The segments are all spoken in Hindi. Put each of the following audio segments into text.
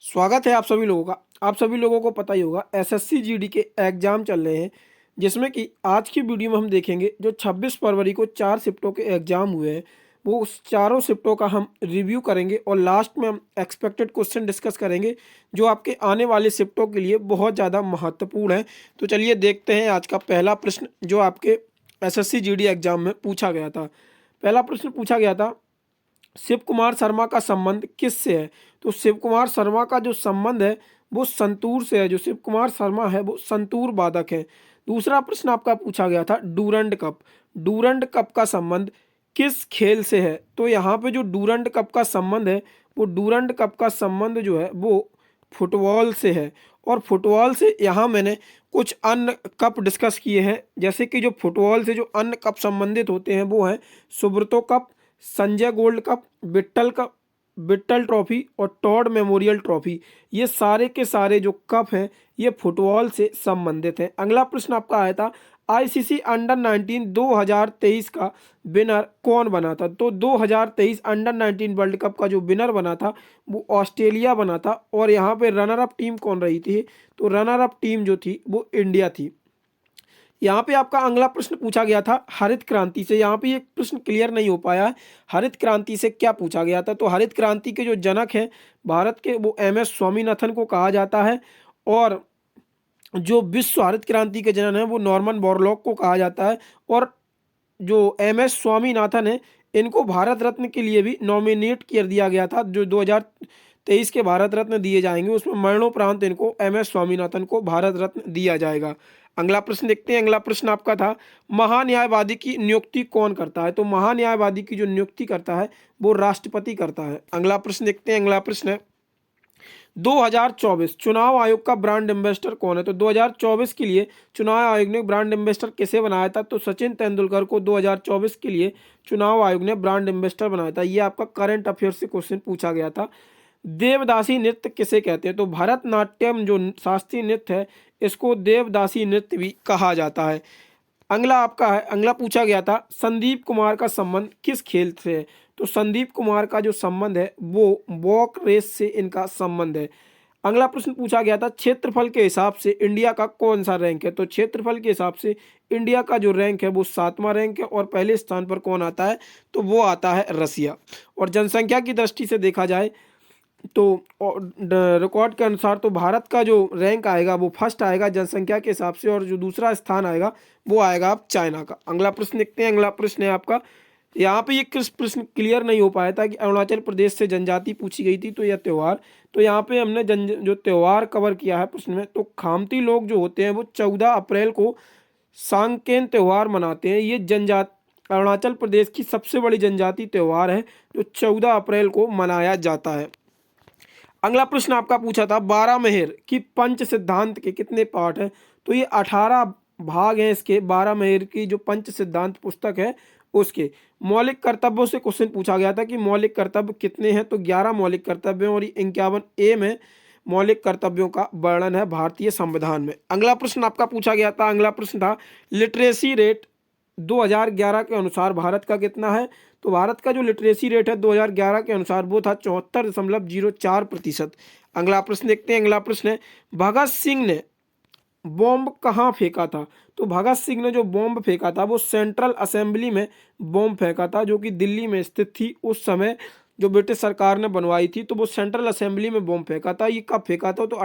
स्वागत है आप सभी लोगों का। आप सभी लोगों को पता ही होगा एसएससी जीडी के एग्जाम चल रहे हैं, जिसमें कि आज की वीडियो में हम देखेंगे जो 26 फरवरी को 4 शिफ्टों के एग्जाम हुए हैं, वो उस चारों शिफ्टों का हम रिव्यू करेंगे और लास्ट में हम एक्सपेक्टेड क्वेश्चन डिस्कस करेंगे जो आपके आने वाले शिफ्टों के लिए बहुत ज़्यादा महत्वपूर्ण है। तो चलिए देखते हैं आज का पहला प्रश्न जो आपके एसएससी जीडी एग्जाम में पूछा गया था। पहला प्रश्न पूछा गया था, शिव कुमार शर्मा का संबंध किससे है? तो शिव कुमार शर्मा का जो संबंध है वो संतूर से है। जो शिव कुमार शर्मा है वो संतूर वादक है। दूसरा प्रश्न आपका पूछा गया था, डूरंड कप। डूरंड कप का संबंध किस खेल से है? तो यहाँ पे जो डूरंड कप का संबंध है वो डूरंड कप का संबंध जो है वो फुटबॉल से है। और फुटबॉल से यहाँ मैंने कुछ अन्य कप डिस्कस किए हैं, जैसे कि जो फुटबॉल से जो अन्य कप संबंधित होते हैं वो हैं Subroto cup, Sanjay gold cup, Vitthal trophy और टॉड मेमोरियल ट्रॉफी। ये सारे के सारे जो कप हैं ये फुटबॉल से संबंधित हैं। अगला प्रश्न आपका आया था, आईसीसी अंडर 19 2023 का विनर कौन बना था? तो 2023 अंडर 19 वर्ल्ड कप का जो विनर बना था वो ऑस्ट्रेलिया बना था। और यहाँ पे रनर अप टीम कौन रही थी? तो रनर अप टीम जो थी वो इंडिया थी। यहाँ पे आपका अगला प्रश्न पूछा गया था हरित क्रांति से। यहाँ पे ये प्रश्न क्लियर नहीं हो पाया है, हरित क्रांति से क्या पूछा गया था? तो हरित क्रांति के जो जनक हैं भारत के वो एमएस स्वामीनाथन को कहा जाता है। और जो विश्व हरित क्रांति के जनक हैं वो नॉर्मन बोरलॉग को कहा जाता है। और जो एमएस स्वामीनाथन है इनको भारत रत्न के लिए भी नॉमिनेट कर दिया गया था, जो 2023 के भारत रत्न दिए जाएंगे उसमें मरणोपरांत इनको एमएस स्वामीनाथन को भारत रत्न दिया जाएगा। अगला प्रश्न देखते हैं। अगला प्रश्न आपका था, महान्यायवादी की नियुक्ति कौन करता है? तो महान्यायवादी की जो नियुक्ति करता है वो राष्ट्रपति करता है। अगला प्रश्न देखते हैं। अगला प्रश्न है, 2024 चुनाव आयोग का ब्रांड एम्बेसडर कौन है? तो 2024 के लिए चुनाव आयोग ने ब्रांड एम्बेसडर किसे बनाया था? तो सचिन तेंदुलकर को 2024 के लिए चुनाव आयोग ने ब्रांड एम्बेसडर बनाया था। ये आपका करंट अफेयर से क्वेश्चन पूछा गया था। देवदासी नृत्य किसे कहते हैं? तो भरतनाट्यम जो शास्त्रीय नृत्य है इसको देवदासी नृत्य भी कहा जाता है। अगला आपका है, अगला पूछा गया था, संदीप कुमार का संबंध किस खेल से है? तो संदीप कुमार का जो संबंध है वो वॉक रेस से इनका संबंध है। अगला प्रश्न पूछा गया था, क्षेत्रफल के हिसाब से इंडिया का कौन सा रैंक है? तो क्षेत्रफल के हिसाब से इंडिया का जो रैंक है वो 7वां रैंक है। और पहले स्थान पर कौन आता है? तो वो आता है रसिया। और जनसंख्या की दृष्टि से देखा जाए तो रिकॉर्ड के अनुसार तो भारत का जो रैंक आएगा वो फर्स्ट आएगा जनसंख्या के हिसाब से, और जो दूसरा स्थान आएगा वो आएगा आप चाइना का। अगला प्रश्न देखते हैं। अगला प्रश्न है आपका, यहाँ पे ये किस प्रश्न क्लियर नहीं हो पाया था कि अरुणाचल प्रदेश से जनजाति पूछी गई थी तो यह त्यौहार। तो यहाँ पे हमने जो त्यौहार कवर किया है प्रश्न में, तो खामती लोग जो होते हैं वो 14 अप्रैल को सांकेन त्यौहार मनाते हैं। ये जनजाति अरुणाचल प्रदेश की सबसे बड़ी जनजाति त्यौहार है जो 14 अप्रैल को मनाया जाता है। अगला प्रश्न आपका पूछा था, 12 मेहर की पंच सिद्धांत के कितने पार्ट हैं? तो ये 18 भाग हैं इसके। 12 मेहर की जो पंच सिद्धांत पुस्तक है उसके मौलिक कर्तव्यों से क्वेश्चन पूछा गया था कि मौलिक कर्तव्य कितने हैं? तो 11 मौलिक कर्तव्य हैं और 51 ए में मौलिक कर्तव्यों का वर्णन है भारतीय संविधान में। अगला प्रश्न आपका पूछा गया था, अगला प्रश्न था, लिटरेसी रेट 2011 के अनुसार भारत का कितना है? तो भारत का जो लिटरेसी रेट है 2011 के अनुसार वो था 74.04%। अगला प्रश्न देखते हैं। अगला प्रश्न है, भगत सिंह ने बॉम्ब कहाँ फेंका था? तो भगत सिंह ने जो बॉम्ब फेंका था वो सेंट्रल असेंबली में बॉम्ब फेंका था, जो कि दिल्ली में स्थित थी उस समय, जो ब्रिटिश सरकार ने बनवाई थी। तो वो सेंट्रल असेंबली में बॉम्ब फेंका था। ये कब फेंका था? तो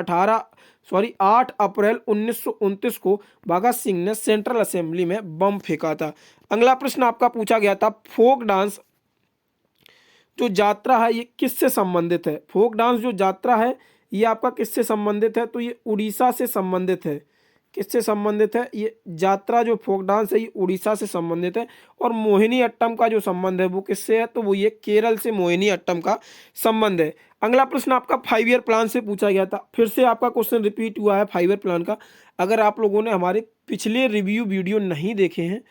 8 अप्रैल 1929 को भगत सिंह ने सेंट्रल असेंबली में बम फेंका था। अगला प्रश्न आपका पूछा गया था, फोक डांस जो यात्रा है ये किससे संबंधित है? फोक डांस जो यात्रा है ये आपका किससे संबंधित है? तो ये उड़ीसा से संबंधित है। किससे संबंधित है? ये यात्रा जो फोक डांस है ये उड़ीसा से संबंधित है। और मोहिनी अट्टम का जो संबंध है वो किससे है? तो वो ये केरल से मोहिनी अट्टम का संबंध है। अगला प्रश्न आपका 5 ईयर प्लान से पूछा गया था। फिर से आपका क्वेश्चन रिपीट हुआ है 5 ईयर प्लान का। अगर आप लोगों ने हमारे पिछले रिव्यू वीडियो नहीं देखे हैं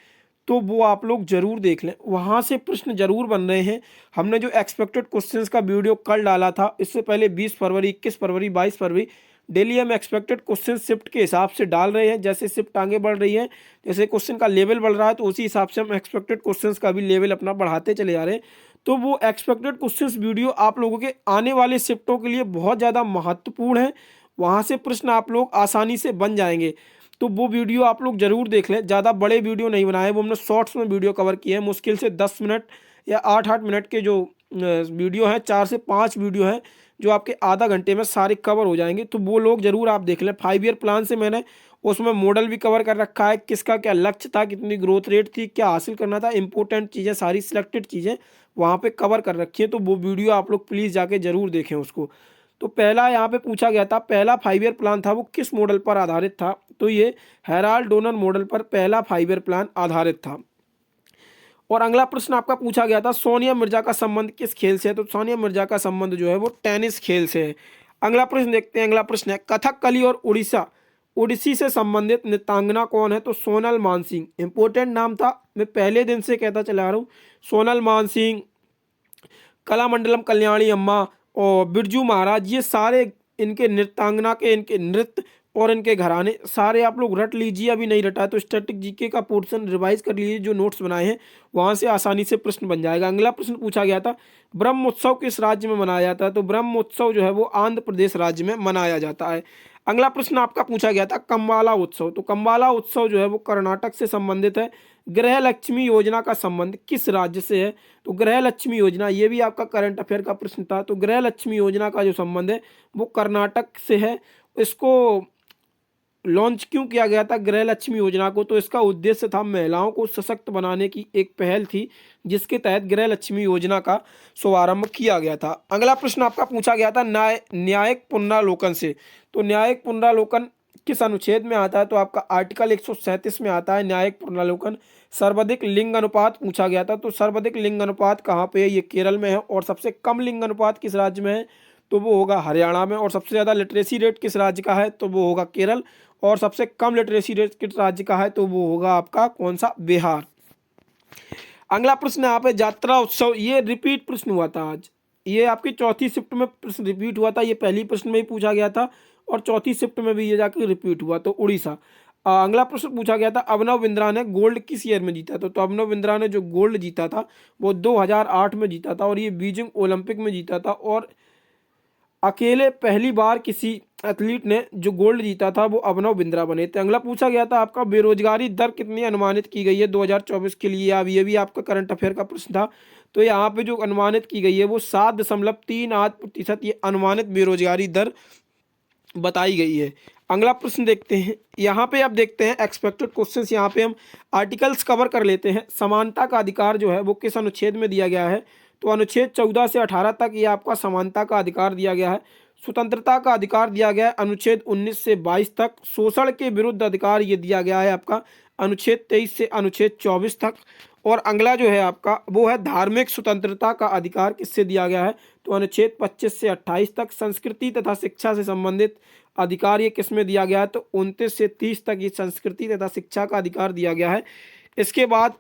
तो वो आप लोग जरूर देख लें, वहाँ से प्रश्न जरूर बन रहे हैं। हमने जो एक्सपेक्टेड क्वेश्चंस का वीडियो कल डाला था, इससे पहले 20 फरवरी, 21 फरवरी, 22 फरवरी, डेली हम एक्सपेक्टेड क्वेश्चन शिफ्ट के हिसाब से डाल रहे हैं। जैसे शिफ्ट आगे बढ़ रही है, जैसे क्वेश्चन का लेवल बढ़ रहा है, तो उसी हिसाब से हम एक्सपेक्टेड क्वेश्चंस का भी लेवल अपना बढ़ाते चले जा रहे हैं। तो वो एक्सपेक्टेड क्वेश्चंस वीडियो आप लोगों के आने वाले शिफ्टों के लिए बहुत ज़्यादा महत्वपूर्ण है। वहाँ से प्रश्न आप लोग आसानी से बन जाएंगे। तो वो वीडियो आप लोग ज़रूर देख लें। ज़्यादा बड़े वीडियो नहीं बनाए, वो हमने शॉर्ट्स में वीडियो कवर किए हैं। मुश्किल से 10 मिनट या 8-8 मिनट के जो वीडियो हैं, 4 से 5 वीडियो हैं जो आपके आधा घंटे में सारे कवर हो जाएंगे। तो वो लोग ज़रूर आप देख लें। 5 ईयर प्लान से मैंने उसमें मॉडल भी कवर कर रखा है, किसका क्या लक्ष्य था, कितनी ग्रोथ रेट थी, क्या हासिल करना था, इंपॉर्टेंट चीज़ें, सारी सिलेक्टेड चीज़ें वहाँ पे कवर कर रखी है। तो वो वीडियो आप लोग प्लीज़ जाके ज़रूर देखें उसको। तो पहला यहाँ पे पूछा गया था, पहला 5 ईयर प्लान था वो किस मॉडल पर आधारित था? तो ये हेराल्ड डोनर मॉडल पर पहला 5 ईयर प्लान आधारित था। और अगला प्रश्न आपका पूछा गया था, सोनिया मिर्जा का संबंध किस खेल से है? तो सोनिया मिर्जा का संबंध जो है वो टेनिस खेल से है। अगला प्रश्न देखते हैं। अगला प्रश्न है, कथकली और ओडिसी से संबंधित नृत्यांगना कौन है? तो सोनल मानसिंह। इंपॉर्टेंट नाम था, मैं पहले दिन से कहता चला रहा हूँ। सोनल मानसिंह, कलामंडलम कल्याणी अम्मा और बिरजू महाराज, ये सारे इनके नृत्यांगना के, इनके नृत्य और इनके घराने सारे आप लोग रट लीजिए। अभी नहीं रटा है तो स्टैटिक जीके का पोर्शन रिवाइज कर लीजिए, जो नोट्स बनाए हैं वहाँ से आसानी से प्रश्न बन जाएगा। अगला प्रश्न पूछा गया था, ब्रह्मोत्सव किस राज्य में मनाया जाता है? तो ब्रह्मोत्सव जो है वो आंध्र प्रदेश राज्य में मनाया जाता है। अगला प्रश्न आपका पूछा गया था, कम्बाला उत्सव। तो कम्बाला उत्सव जो है वो कर्नाटक से संबंधित है। गृह लक्ष्मी योजना का संबंध किस राज्य से है? तो गृह लक्ष्मी योजना, ये भी आपका करंट अफेयर का प्रश्न था। तो गृह लक्ष्मी योजना का जो संबंध है वो कर्नाटक से है। इसको लॉन्च क्यों किया गया था गृह लक्ष्मी योजना को? तो इसका उद्देश्य था महिलाओं को सशक्त बनाने की एक पहल थी, जिसके तहत गृह लक्ष्मी योजना का शुभारंभ किया गया था। अगला प्रश्न आपका पूछा गया था न्यायिक पुनरावलोकन से। तो न्यायिक पुनरावलोकन किस अनुच्छेद में आता है? तो आपका आर्टिकल 137 में आता है न्यायिक पुनरावलोकन। सर्वाधिक लिंग अनुपात पूछा गया था। तो सर्वाधिक लिंग अनुपात कहाँ पे है? ये केरल में है। और सबसे कम लिंग अनुपात किस राज्य में है? तो वो होगा हरियाणा में। और सबसे ज़्यादा लिटरेसी रेट किस राज्य का है? तो वो होगा केरल। और सबसे कम लिटरेसी रेट किस राज्य का है? तो वो होगा आपका कौन सा? बिहार। अगला प्रश्न यहाँ पे यात्रा उत्सव, ये रिपीट प्रश्न हुआ था आज। ये आपकी चौथी शिफ्ट में प्रश्न रिपीट हुआ था। ये पहली प्रश्न में ही पूछा गया था और चौथी शिफ्ट में भी ये जाकर रिपीट हुआ। तो उड़ीसा। अगला प्रश्न पूछा गया था, अभिनव बिंद्रा ने गोल्ड किस ईयर में जीता? तो अभिनव बिंद्रा ने जो गोल्ड जीता था वो 2008 में जीता था और ये बीजिंग ओलंपिक में जीता था। और अकेले पहली बार किसी एथलीट ने जो गोल्ड जीता था वो अभिनव बिंद्रा बने थे। अगला पूछा गया था आपका, बेरोजगारी दर कितनी अनुमानित की गई है 2024 के लिए? अब ये भी आपका करंट अफेयर का प्रश्न था। तो यहाँ पे जो अनुमानित की गई है वो 7.38% ये अनुमानित बेरोजगारी दर बताई गई है। अगला प्रश्न देखते हैं। यहाँ पे आप देखते हैं एक्सपेक्टेड क्वेश्चंस, यहाँ पे हम आर्टिकल्स कवर कर लेते हैं। समानता का अधिकार जो है वो किस अनुच्छेद में दिया गया है? तो अनुच्छेद 14 से 18 तक ये आपका समानता का अधिकार दिया गया है। स्वतंत्रता का अधिकार दिया गया है अनुच्छेद 19 से 22 तक। शोषण के विरुद्ध अधिकार ये दिया गया है आपका अनुच्छेद 23 से अनुच्छेद 24 तक। और अगला जो है आपका वो है धार्मिक स्वतंत्रता का अधिकार, किससे दिया गया है? तो अनुच्छेद 25 से 28 तक। संस्कृति तथा शिक्षा से संबंधित अधिकार ये किस में दिया गया है? तो 29 से 30 तक ये संस्कृति तथा शिक्षा का अधिकार दिया गया है। इसके बाद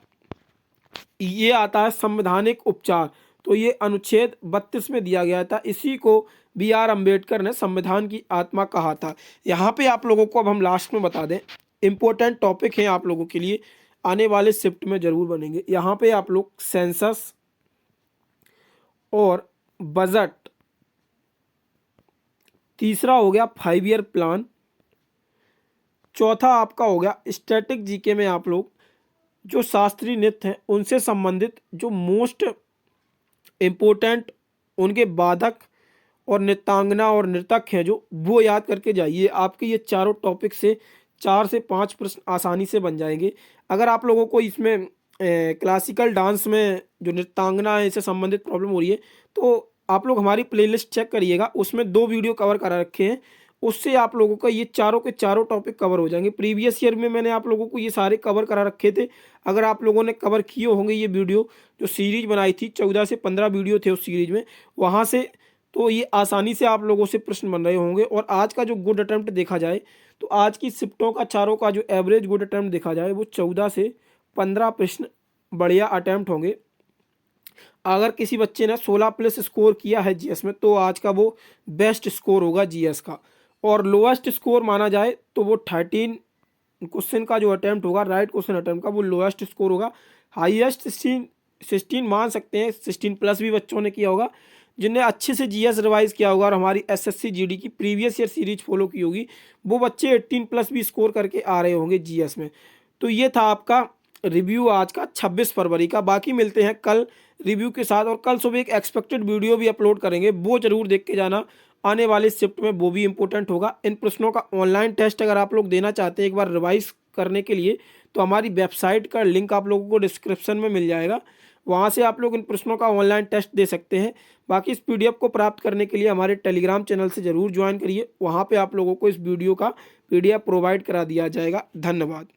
ये आता है संवैधानिक उपचार। तो ये अनुच्छेद 32 में दिया गया था। इसी को B.R. अम्बेडकर ने संविधान की आत्मा कहा था। यहाँ पे आप लोगों को अब हम लास्ट में बता दें, इंपॉर्टेंट टॉपिक हैं आप लोगों के लिए, आने वाले शिफ्ट में जरूर बनेंगे। यहाँ पे आप लोग सेंसस और बजट, तीसरा हो गया 5 ईयर प्लान, चौथा आपका हो गया स्टैटिक जीके में आप लोग जो शास्त्रीय नृत्य हैं उनसे संबंधित जो मोस्ट इम्पोर्टेंट उनके बाधक और नृत्यांगना और नृतक हैं जो, वो याद करके जाइए। आपके ये चारों टॉपिक से 4 से 5 प्रश्न आसानी से बन जाएंगे। अगर आप लोगों को इसमें क्लासिकल डांस में जो नृत्यांगना है इससे संबंधित प्रॉब्लम हो रही है तो आप लोग हमारी प्लेलिस्ट चेक करिएगा, उसमें 2 वीडियो कवर करा रखे हैं। उससे आप लोगों का ये चारों के चारों टॉपिक कवर हो जाएंगे। प्रीवियस ईयर में मैंने आप लोगों को ये सारे कवर करा रखे थे। अगर आप लोगों ने कवर किए होंगे ये वीडियो, जो सीरीज बनाई थी 14 से 15 वीडियो थे उस सीरीज में, वहाँ से तो ये आसानी से आप लोगों से प्रश्न बन रहे होंगे। और आज का जो गुड अटेम्प्ट देखा जाए तो आज की शिफ्टों का चारों का जो एवरेज गुड अटेम्प्ट देखा जाए वो 14 से 15 प्रश्न बढ़िया अटेम्प्ट होंगे। अगर किसी बच्चे ने 16+ स्कोर किया है जीएस में तो आज का वो बेस्ट स्कोर होगा जीएस का। और लोएस्ट स्कोर माना जाए तो वो 13 क्वेश्चन का जो अटेम्प्ट होगा, राइट क्वेश्चन अटेम्प्ट का, वो लोएस्ट स्कोर होगा। हाईएस्ट 16 मान सकते हैं, 16 प्लस भी बच्चों ने किया होगा जिनने अच्छे से जीएस रिवाइज किया होगा और हमारी एसएससी जीडी की प्रीवियस ईयर सीरीज फॉलो की होगी, वो बच्चे 18 प्लस भी स्कोर करके आ रहे होंगे जीएस में। तो ये था आपका रिव्यू आज का 26 फरवरी का। बाकी मिलते हैं कल रिव्यू के साथ, और कल सुबह एक एक्सपेक्टेड वीडियो भी अपलोड करेंगे, वो जरूर देख के जाना, आने वाले शिफ्ट में वो भी इंपॉर्टेंट होगा। इन प्रश्नों का ऑनलाइन टेस्ट अगर आप लोग देना चाहते हैं एक बार रिवाइज करने के लिए, तो हमारी वेबसाइट का लिंक आप लोगों को डिस्क्रिप्शन में मिल जाएगा, वहाँ से आप लोग इन प्रश्नों का ऑनलाइन टेस्ट दे सकते हैं। बाकी इस पीडीएफ को प्राप्त करने के लिए हमारे टेलीग्राम चैनल से ज़रूर ज्वाइन करिए, वहाँ पे आप लोगों को इस वीडियो का पीडीएफ प्रोवाइड करा दिया जाएगा। धन्यवाद।